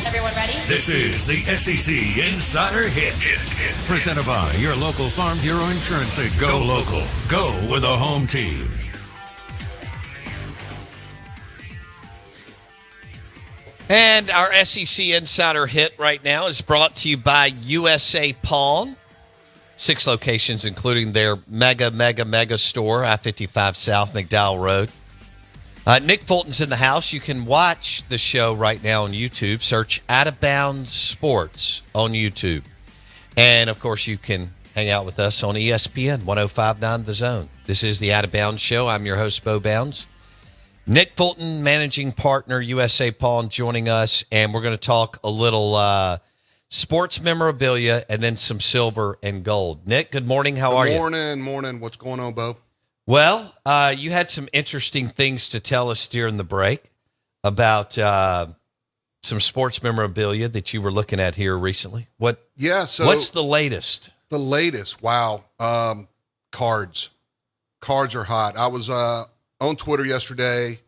Everyone ready? This is the SEC Insider Hit. Presented by your local Farm Bureau Insurance agent. Go local. Go with a home team. And our SEC Insider Hit right now is brought to you by USA Pawn. 6 locations, including their mega store, I-55 South, McDowell Road. Nick Fulton's in the house. You can watch the show right now on YouTube. Search Out of Bounds Sports on YouTube. And, of course, you can hang out with us on ESPN 105.9 The Zone. This is the Out of Bounds Show. I'm your host, Bo Bounds. Nick Fulton, managing partner, USA Pawn, joining us. And we're going to talk a little sports memorabilia and then some silver and gold. Nick, good morning. How are you? Morning. What's going on, Bo? Well, you had some interesting things to tell us during the break about some sports memorabilia that you were looking at here recently. What's the latest? The latest, wow. Cards. Cards are hot. I was on Twitter yesterday,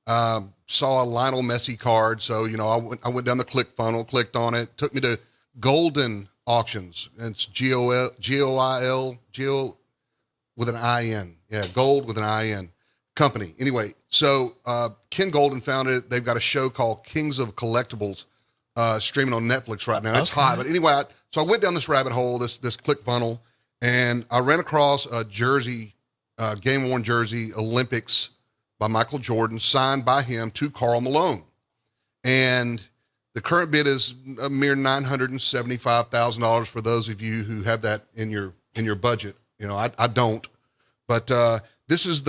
saw a Lionel Messi card. So, I went down the click funnel, clicked on it, took me to Golden Auctions. It's G-O-I-L, with an I-N. Yeah, Gold with an I-N company. Anyway, so Ken Golden founded it. They've got a show called Kings of Collectibles streaming on Netflix right now. It's hot. But anyway, so I went down this rabbit hole, this click funnel, and I ran across a jersey, game-worn jersey, Olympics by Michael Jordan, signed by him to Karl Malone. And the current bid is a mere $975,000 for those of you who have that in your budget. I don't. But this is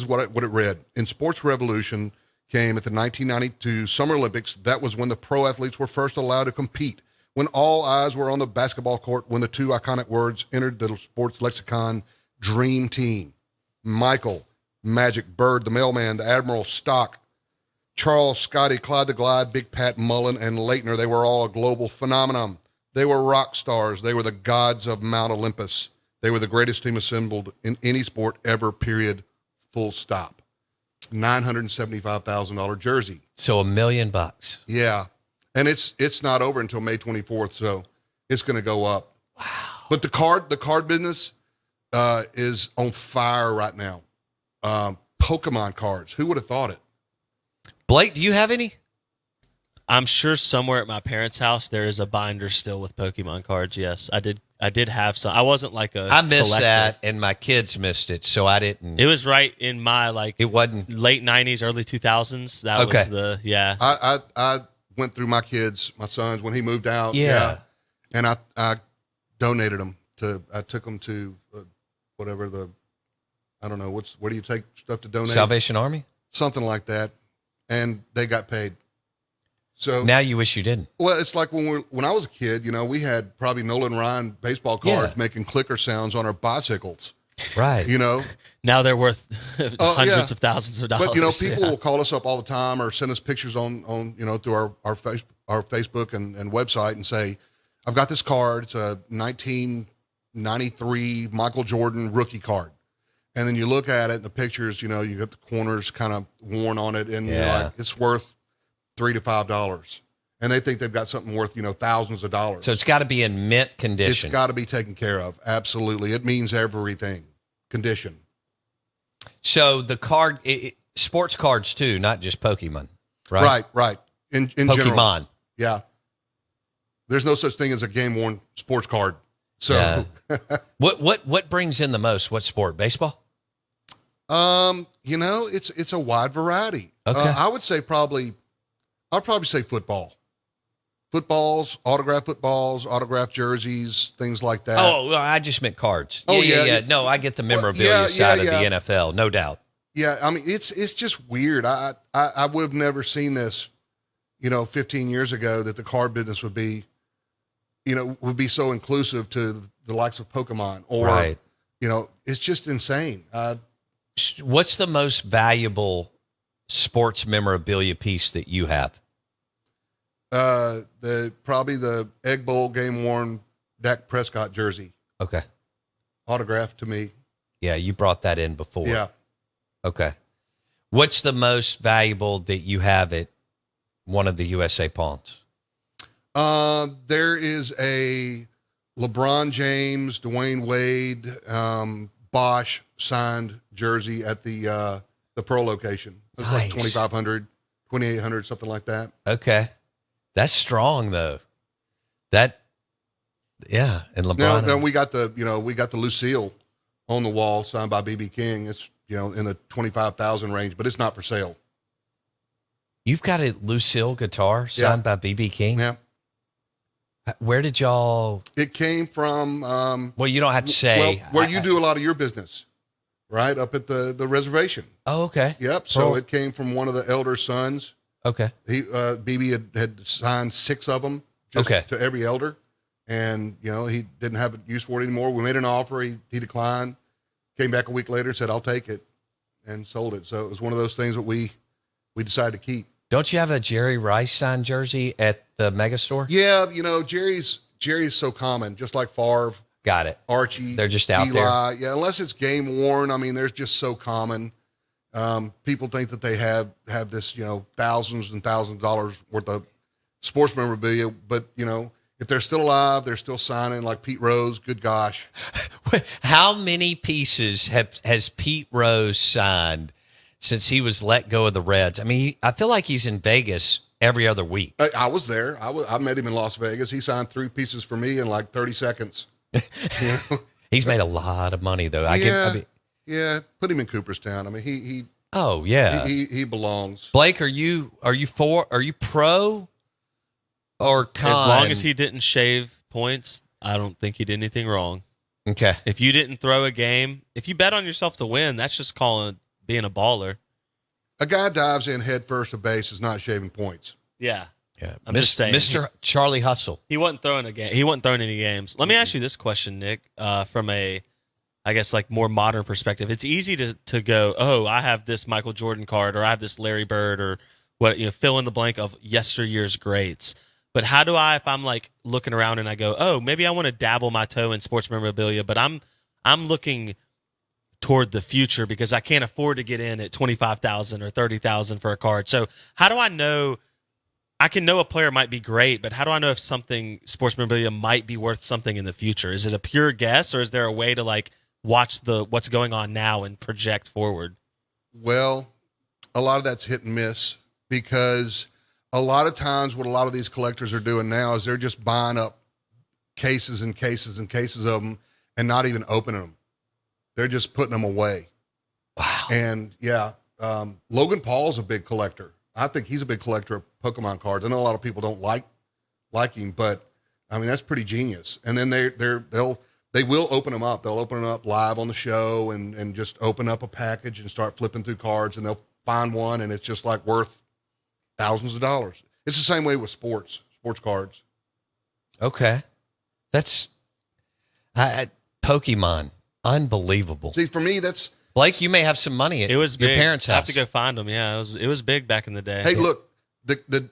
what it read. In Sports Revolution came at the 1992 Summer Olympics. That was when the pro athletes were first allowed to compete, when all eyes were on the basketball court, when the 2 iconic words entered the sports lexicon: Dream Team. Michael, Magic, Bird, the Mailman, the Admiral, Stock, Charles, Scotty, Clyde the Glide, Big Pat, Mullen, and Leitner. They were all a global phenomenon. They were rock stars. They were the gods of Mount Olympus. They were the greatest team assembled in any sport ever, period, full stop. $975,000 jersey. So $1 million. Yeah. And it's not over until May 24th, so it's going to go up. Wow. But the card business is on fire right now. Pokemon cards. Who would have thought it? Blake, do you have any? I'm sure somewhere at my parents' house there is a binder still with Pokemon cards. Yes, I did have some. I wasn't like a I missed collector. that, and my kids missed it, so I didn't. It was right in my It wasn't late 90s, early 2000s. That Okay. was the yeah. I went through my sons when he moved out. Yeah. And I donated them I took them to whatever I don't know, where do you take stuff to donate? Salvation Army? Something like that. And they got paid. So Now you wish you didn't. well, it's like when I was a kid, we had probably Nolan Ryan baseball cards making clicker sounds on our bicycles. Right. Now they're worth hundreds yeah. of thousands of dollars. But people will call us up all the time or send us pictures on through our Facebook and website and say, I've got this card. It's a 1993 Michael Jordan rookie card. And then you look at it in the pictures, you got the corners kind of worn on it, and you're like, it's worth $3 to $5. And they think they've got something worth, thousands of dollars. So it's got to be in mint condition. It's got to be taken care of. Absolutely. It means everything. Condition. So the card, sports cards too, not just Pokemon, right? Right. In Pokemon. general. Yeah. There's no such thing as a game-worn sports card. So What brings in the most? What sport? Baseball? It's a wide variety. Okay. I'd probably say football. Autographed jerseys, things like that. Oh, well, I just meant cards. Oh, yeah. yeah. No, I get the memorabilia side of the NFL, no doubt. Yeah, I mean, it's just weird. I would have never seen this, 15 years ago, that the card business would be so inclusive to the likes of Pokemon or, right. It's just insane. What's the most valuable sports memorabilia piece that you have? Probably the Egg Bowl game worn Dak Prescott jersey. Okay. Autographed to me. Yeah, you brought that in before. Yeah. Okay. What's the most valuable that you have at one of the USA Pawns? There is a LeBron James, Dwayne Wade, Bosch signed jersey at the Pearl location. It was like Nice. 2,500, 2,800, something like that. Okay. That's strong though. Yeah. And Now, LeBron. then we got the Lucille on the wall signed by BB King. It's, in the 25,000 range, but it's not for sale. You've got a Lucille guitar signed by BB King. Yeah. Where did y'all? It came from, Well, you don't have to say. where you do a lot of your business, right? Up at the reservation. Oh, okay. Yep. So it came from one of the elder sons. Okay. BB had signed 6 of them to every elder. And, he didn't have a use for it anymore. We made an offer. He declined, came back a week later and said, I'll take it, and sold it. So it was one of those things that we decided to keep. Don't you have a Jerry Rice signed jersey at the mega store? Yeah. Jerry's so common, just like Favre, Got it. Archie. They're just out Eli. Yeah. Unless it's game worn. I mean, they're just so common. People think that they have this, thousands and thousands of dollars worth of sports memorabilia, but if they're still alive, they're still signing, like Pete Rose. Good gosh. How many pieces has Pete Rose signed since he was let go of the Reds? I mean, I feel like he's in Vegas every other week. I was there. I met him in Las Vegas. He signed 3 pieces for me in like 30 seconds. He's made a lot of money though. Yeah. Put him in Cooperstown. I mean, he Oh yeah. he belongs. Blake, are you pro or con? As long as he didn't shave points, I don't think he did anything wrong. Okay. If you didn't throw a game, if you bet on yourself to win, that's just being a baller. A guy dives in head first to base is not shaving points. Yeah. Yeah. I'm just saying. Mr. Charlie Hustle. He wasn't throwing a game. He wasn't throwing any games. Let me ask you this question, Nick, from a, I guess, like more modern perspective. It's easy to go, oh, I have this Michael Jordan card, or I have this Larry Bird, or what, fill in the blank of yesteryear's greats. But how do I, if I'm like looking around and I go, oh, maybe I want to dabble my toe in sports memorabilia, but I'm looking toward the future because I can't afford to get in at $25,000 or $30,000 for a card. So how do I know? I can know a player might be great, but how do I know if something sports memorabilia might be worth something in the future? Is it a pure guess, or is there a way to like watch what's going on now and project forward? Well, a lot of that's hit and miss, because a lot of times what a lot of these collectors are doing now is they're just buying up cases and cases and cases of them and not even opening them. They're just putting them away. Wow. And Logan Paul's a big collector. I think he's a big collector of Pokemon cards. I know a lot of people don't like him, but I mean, that's pretty genius. And then they will open them up. They'll open them up live on the show and just open up a package and start flipping through cards, and they'll find one, and it's just like worth thousands of dollars. It's the same way with sports cards. Okay. That's Pokemon. Unbelievable. See, for me, that's Blake, you may have some money at It was your big. parents' I have house. to go find them. Yeah, it was big back in the day. hey, look,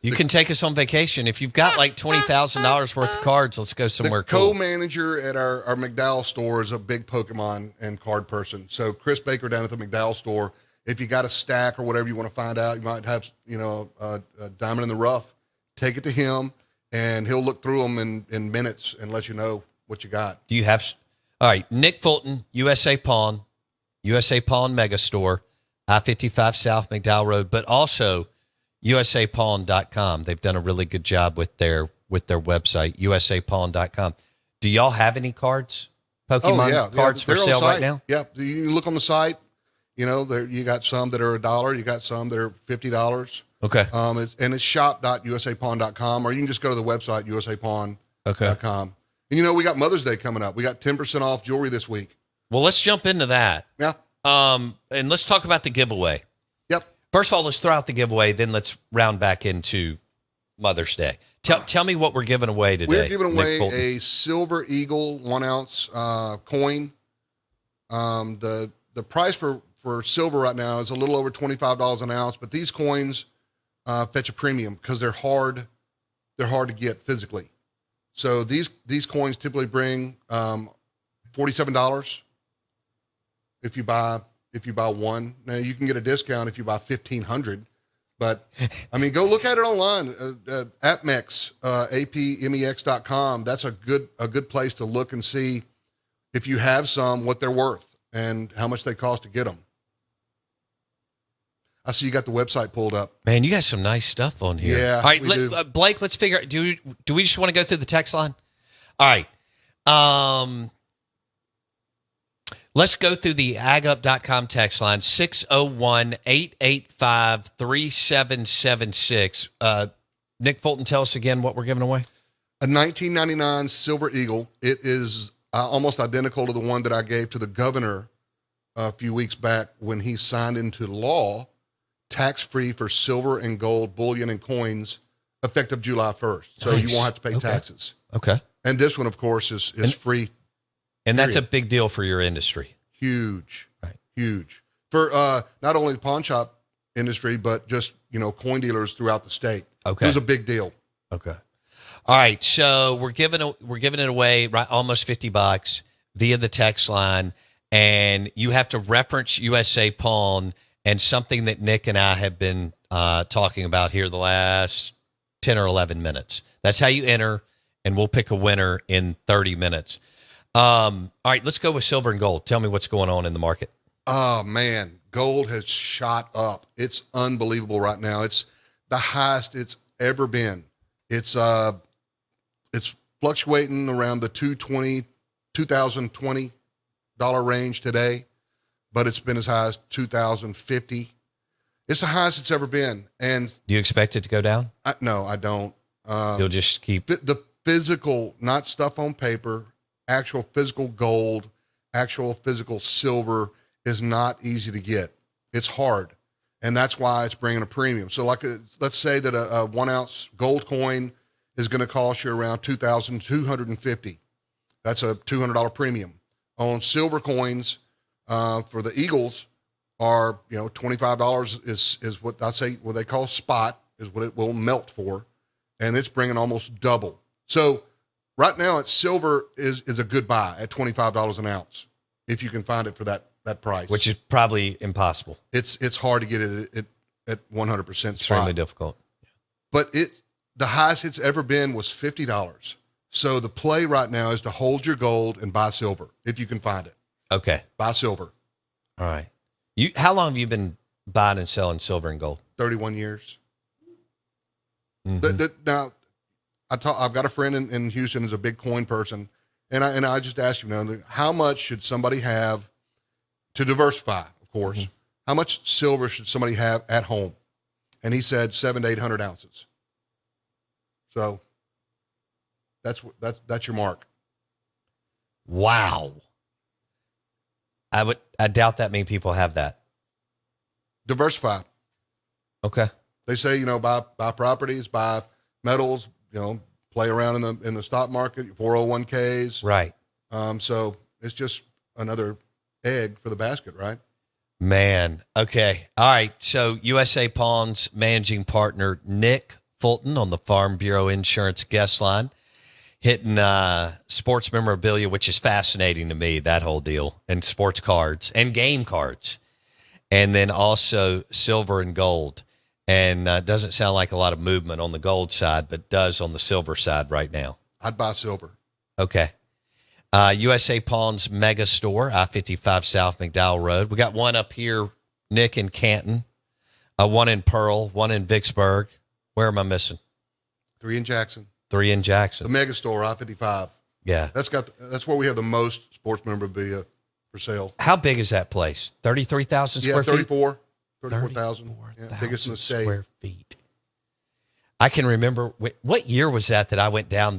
You can take us on vacation. If you've got like $20,000 worth of cards, let's go somewhere the cool. co-manager at our McDowell store is a big Pokemon and card person. So Chris Baker down at the McDowell store, if you got a stack or whatever you want to find out, you might have, a diamond in the rough, take it to him and he'll look through them in minutes and let you know what you got. Do you have? All right. Nick Fulton, USA Pawn Mega Store, I-55 South McDowell Road, but also usapawn.com. They've done a really good job with their website, usapawn.com. Do y'all have any cards? Pokemon cards for they're on sale site. right now? Yeah. You can look on the site. You got some that are $1. You got some that are $50. Okay. It's shop.usapawn.com, or you can just go to the website, usapawn.com. Okay. And we got Mother's Day coming up. We got 10% off jewelry this week. Well, let's jump into that. Yeah. And let's talk about the giveaway. Yep. First of all, let's throw out the giveaway, then let's round back into Mother's Day. Tell me what we're giving away today. We're giving away Nick Fulton. a Silver Eagle 1 ounce coin. The price for silver right now is a little over $25 an ounce, but these coins fetch a premium because they're hard to get physically. So these coins typically bring $47 if you buy one. Now you can get a discount if you buy 1,500. But I mean, go look at it online. APMEX, APMEX.com. That's a good place to look and see if you have some, what they're worth and how much they cost to get them. I see you got the website pulled up. Man, you got some nice stuff on here. Yeah, all right, we do. Blake, let's figure out, do we just want to go through the text line? All right. Let's go through the agup.com text line, 601-885-3776. Nick Fulton, tell us again what we're giving away. A 1999 Silver Eagle. It is almost identical to the one that I gave to the governor a few weeks back when he signed into law, tax-free for silver and gold, bullion and coins, effective July 1st. So Nice. You won't have to pay taxes. Okay. And this one, of course, is free. And that's a big deal for your industry. Huge. Right. Huge. For not only the pawn shop industry, but just, coin dealers throughout the state. Okay. It was a big deal. Okay. All right. So we're giving it away, right, almost $50 via the text line. And you have to reference USA Pawn and something that Nick and I have been talking about here the last 10 or 11 minutes. That's how you enter, and we'll pick a winner in 30 minutes. All right, let's go with silver and gold. Tell me what's going on in the market. Oh, man. Gold has shot up. It's unbelievable right now. It's the highest it's ever been. It's fluctuating around the $2020 range today, but it's been as high as $2,050. It's the highest it's ever been. And Do you expect it to go down? no, I don't. You'll just keep. The physical, not stuff on paper, actual physical gold, actual physical silver is not easy to get. It's hard. And that's why it's bringing a premium. So let's say that a 1 ounce gold coin is going to cost you around $2,250. That's a $200 premium. On silver coins, for the Eagles are, $25 is what I say, what they call spot, is what it will melt for. And it's bringing almost double. So right now it's silver is a good buy at $25 an ounce. If you can find it for that price, Which is probably impossible. it's hard to get it at 100% spot. Extremely difficult. But the highest it's ever been was $50. So the play right now is to hold your gold and buy silver if you can find it. Okay. Buy silver. All right. How long have you been buying and selling silver and gold? 31 years. Mhm. Now, I've got a friend in Houston who's a big coin person, and I just asked him, how much should somebody have to diversify? Of course, how much silver should somebody have at home? And he said 700 to 800 ounces. So that's your mark. Wow. I doubt that many people have that. Diversify. Okay. They say, buy properties, buy metals, play around in the stock market, 401ks. Right. So it's just another egg for the basket, right? Man. Okay. All right. So USA Pawn's managing partner, Nick Fulton, on the Farm Bureau Insurance guest line, hitting sports memorabilia, which is fascinating to me, that whole deal, and sports cards and game cards, and then also silver and gold. And doesn't sound like a lot of movement on the gold side, but does on the silver side right now. I'd buy silver. Okay. USA Pawn's mega store, I-55 South McDowell Road. We got one up here, Nick, in Canton, one in Pearl, one in Vicksburg. Where am I missing? 3 in Jackson. 3 in Jackson. The mega store, I-55. Yeah. That's where we have the most sports memorabilia for sale. How big is that place? 33,000 square feet? 34,000. Yeah, biggest in the state. Square feet. I can remember, what year was that I went down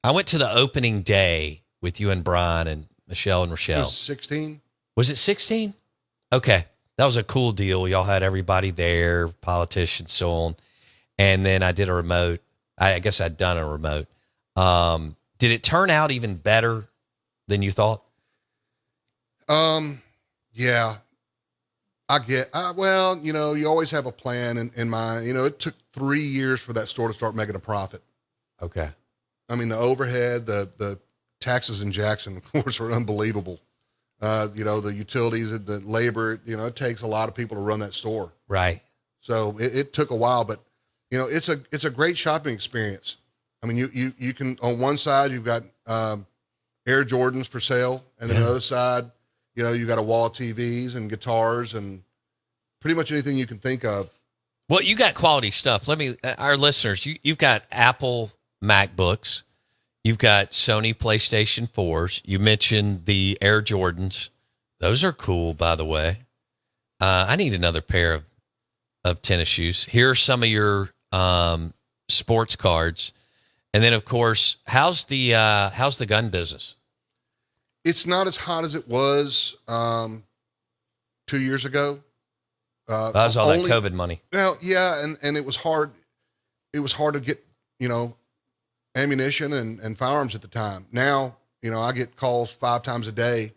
I went to the opening day with you and Brian and Michelle and It Rochelle. was 16. Was it 16? Okay. That was a cool deal. Y'all had everybody there, politicians, so on. And then I did a remote. I guess I'd done a remote. Did it turn out even better than you thought? Yeah. Well, you always have a plan in mind. It took 3 years for that store to start making a profit. Okay. I mean, the overhead, the taxes in Jackson, of course, are unbelievable. The utilities, the labor, it takes a lot of people to run that store. Right. So it took a while, but it's a great shopping experience. I mean, you can, on one side, you've got Air Jordans for sale, and then the other side, you got a wall of TVs and guitars and pretty much anything you can think of. Well, you got quality stuff. Our listeners, you've got Apple MacBooks, you've got Sony PlayStation 4s. You mentioned the Air Jordans. Those are cool, by the way. I need another pair of tennis shoes. Here are some of your sports cards. And then, of course, how's the gun business? It's not as hot as it was 2 years ago. That was all that COVID money. Well, yeah, and it was hard. It was hard to get ammunition and firearms at the time. Now, I get calls 5 times a day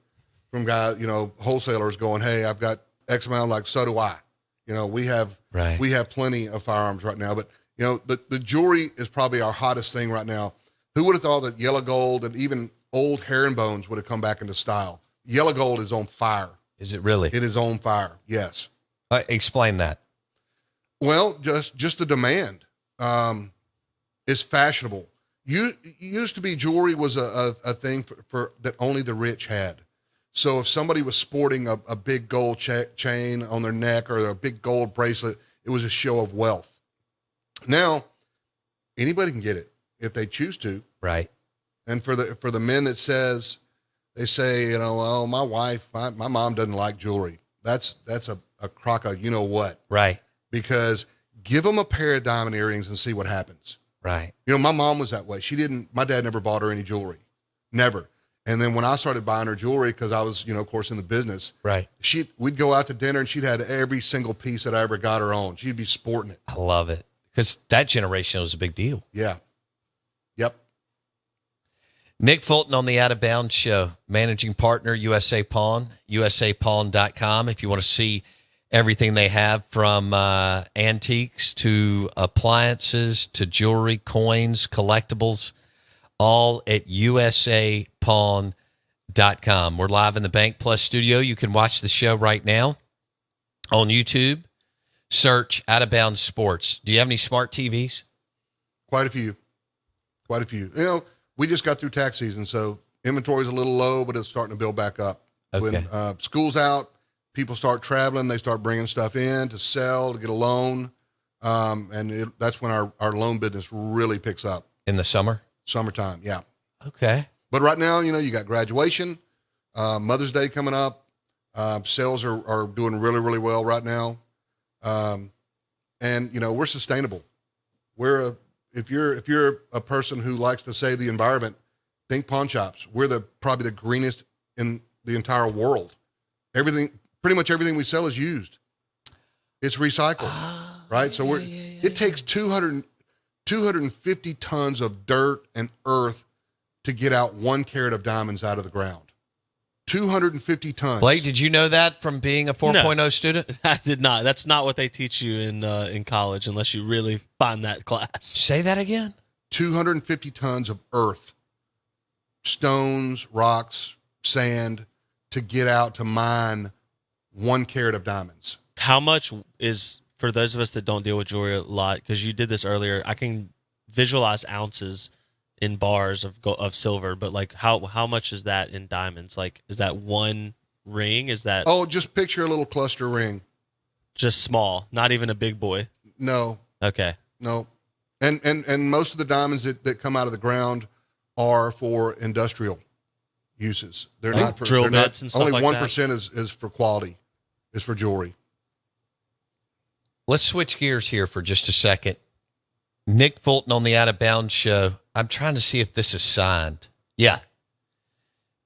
from guys, wholesalers going, "Hey, I've got X amount." Like, so do I. We have plenty of firearms right now, but the jewelry is probably our hottest thing right now. Who would have thought that yellow gold and even old herringbones would have come back into style? Yellow gold is on fire. Is it really? It is on fire. Yes. Explain that. Well, just the demand is fashionable. Used to be jewelry was a thing for that only the rich had. So if somebody was sporting a big gold chain on their neck or a big gold bracelet, it was a show of wealth. Now, anybody can get it if they choose to. Right. And for the men that they say, well, my wife, my mom doesn't like jewelry. That's a crock of what. Right. Because give them a pair of diamond earrings and see what happens. Right. My mom was that way. My dad never bought her any jewelry. Never. And then when I started buying her jewelry, because I was, of course, in the business, right? We'd go out to dinner and she'd had every single piece that I ever got her on. She'd be sporting it. I love it because that generation was a big deal. Yeah. Yep. Nick Fulton on the Out of Bounds Show, managing partner, USA Pawn, usapawn.com. If you want to see everything they have from antiques to appliances to jewelry, coins, collectibles, all at usapawn.com. We're live in the BankPlus Studio. You can watch the show right now on YouTube. Search Out of Bounds Sports. Do you have any smart TVs? Quite a few. We just got through tax season, so inventory's a little low, but it's starting to build back up. Okay. When school's out, people start traveling. They start bringing stuff in to sell, to get a loan. That's when our loan business really picks up. In the Summertime, yeah. Okay. But right now, you got graduation, Mother's Day coming up. Sales are doing really, really well right now. And we're sustainable. If you're a person who likes to save the environment, think pawn shops. We're probably the greenest in the entire world. Pretty much everything we sell is used. It's recycled, right? So it takes 250 tons of dirt and earth to get out 1 carat of diamonds out of the ground. 250 tons. Blake, did you know that from being a 4.0 student? I did not. That's not what they teach you in college unless you really find that class. Say that again. 250 tons of earth, stones, rocks, sand to get out to mine 1 carat of diamonds. How much is, for those of us that don't deal with jewelry a lot, because you did this earlier, I can visualize ounces in bars of silver, but like how much is that in diamonds? Like, is that one ring? Is that just picture a little cluster ring, just small, not even a big boy? No. Okay. No. And most of the diamonds that come out of the ground are for industrial uses. They're like not for drill bits and stuff only like 1% is for quality, is for jewelry. Let's switch gears here for just a second. Nick Fulton on the Out of Bounds Show. I'm trying to see if this is signed. Yeah.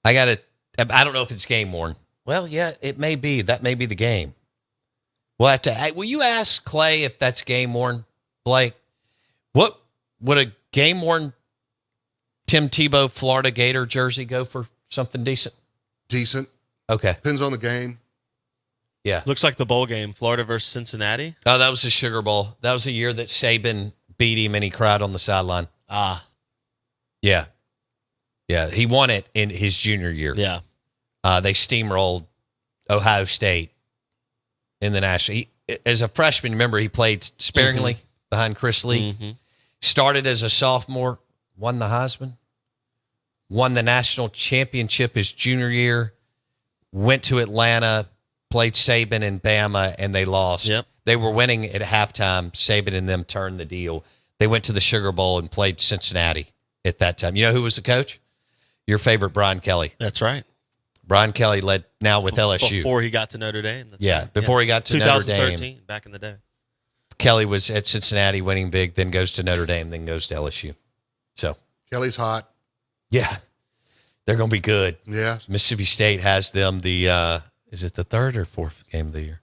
I don't know if it's game worn. Well, yeah, it may be. That may be the game. We'll have to. Will you ask Clay if that's game worn, Blake? What would a game worn Tim Tebow Florida Gator jersey go for? Something decent? Decent. Okay. Depends on the game. Yeah. Looks like the bowl game, Florida versus Cincinnati. Oh, that was the Sugar Bowl. That was a year that Saban beat him and he cried on the sideline. Yeah. Yeah. He won it in his junior year. Yeah. They steamrolled Ohio State in the national. as a freshman, remember, he played sparingly behind Chris Lee. Started as a sophomore, won the Heisman, won the national championship his junior year, went to Atlanta, played Saban and Bama, and they lost. Yep. They were winning at halftime. Saban and them turned the deal. They went to the Sugar Bowl and played Cincinnati at that time. You know who was the coach? Your favorite, Brian Kelly. That's right. Brian Kelly led now with LSU. Before he got to Notre Dame. Before he got to Notre Dame. 2013, back in the day. Kelly was at Cincinnati winning big, then goes to Notre Dame, then goes to LSU. So Kelly's hot. yeah, they're going to be good. Yeah. Mississippi State has them the, is it the third or fourth game of the year?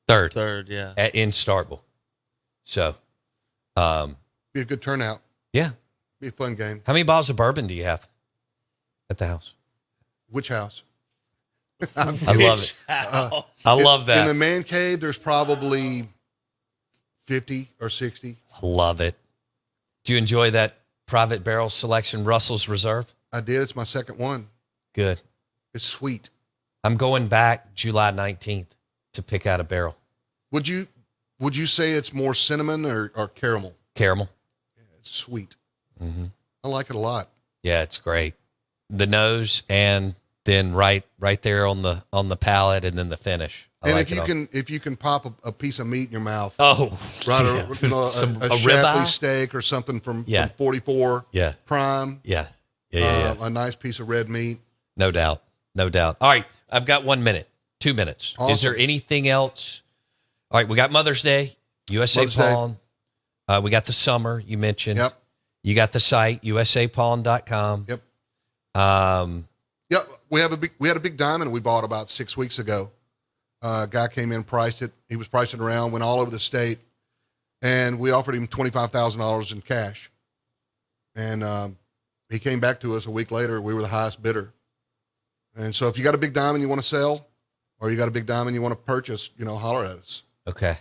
Third, yeah. in Starkville. So, Be a good turnout. yeah. Be a fun game. How many bottles of bourbon do you have at the house? Which house? I love it. I love that. In the man cave, there's probably 50 or 60. I love it. Do you enjoy that private barrel selection, Russell's Reserve? I did. It's my second one. Good. It's sweet. I'm going back July 19th to pick out a barrel. Would you say it's more cinnamon or caramel? Caramel. Yeah, it's sweet. Mm-hmm. I like it a lot. Yeah, it's great. The nose and then right there on the palate and then the finish. And if you can pop a piece of meat in your mouth, Oh, right? yeah. A ribeye Shapley steak or something from 44 Yeah. Prime. Yeah. A nice piece of red meat. No doubt. No doubt. All right. I've got 1 minute, 2 minutes. Awesome. Is there anything else? All right. We got Mother's Day, USA Mother's Day. Pawn. We got the summer you mentioned. Yep. You got the site, usapawn.com. Yep. Yep. We had a big diamond we bought about 6 weeks ago. Guy came in, priced it. He was pricing it around, went all over the state, and we offered him $25,000 in cash. And he came back to us a week later. We were the highest bidder. And so if you got a big diamond you want to sell, or you got a big diamond you want to purchase, holler at us. Okay.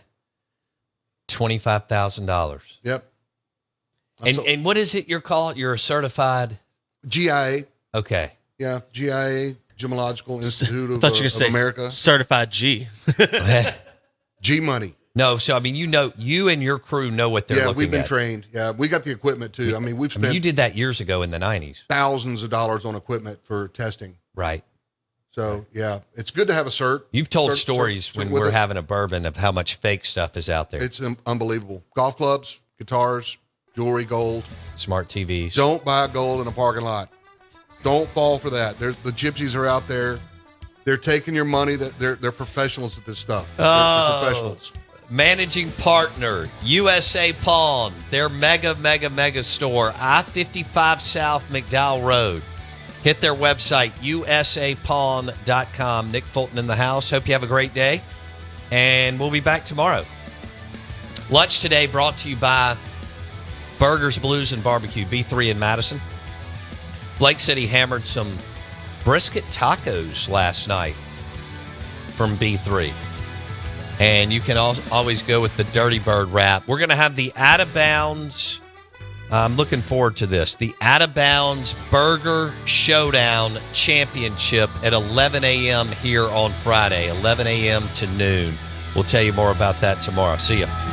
$25,000. Yep. And what is it you're called? You're a certified GIA. Okay. Yeah, GIA, Gemological Institute of, thought you were of saying America. Certified G. G money. No, so I mean, you and your crew know what they're looking at. Yeah, we've been trained. Yeah, we got the equipment too. We've spent you did that years ago in the 90s. thousands of dollars on equipment for testing. Right. So yeah, it's good to have a cert. You've told Cert stories when with we're it. having a bourbon of how much fake stuff is out there. It's unbelievable. Golf clubs, guitars, jewelry, gold. Smart TVs. Don't buy gold in a parking lot. Don't fall for that. The gypsies are out there. They're taking your money. They're professionals at this stuff. They're professionals. Managing partner, USA Pawn, their mega store, I-55 South McDowell Road. Hit their website, usapawn.com. Nick Fulton in the house. Hope you have a great day, and we'll be back tomorrow. Lunch today brought to you by Burgers, Blues, and Barbecue, B3 in Madison. Blake said he hammered some brisket tacos last night from B3. And you can always go with the Dirty Bird wrap. We're going to have the Out of Bounds. I'm looking forward to this. The Out of Bounds Burger Showdown Championship at 11 a.m. here on Friday, 11 a.m. to noon. We'll tell you more about that tomorrow. See ya.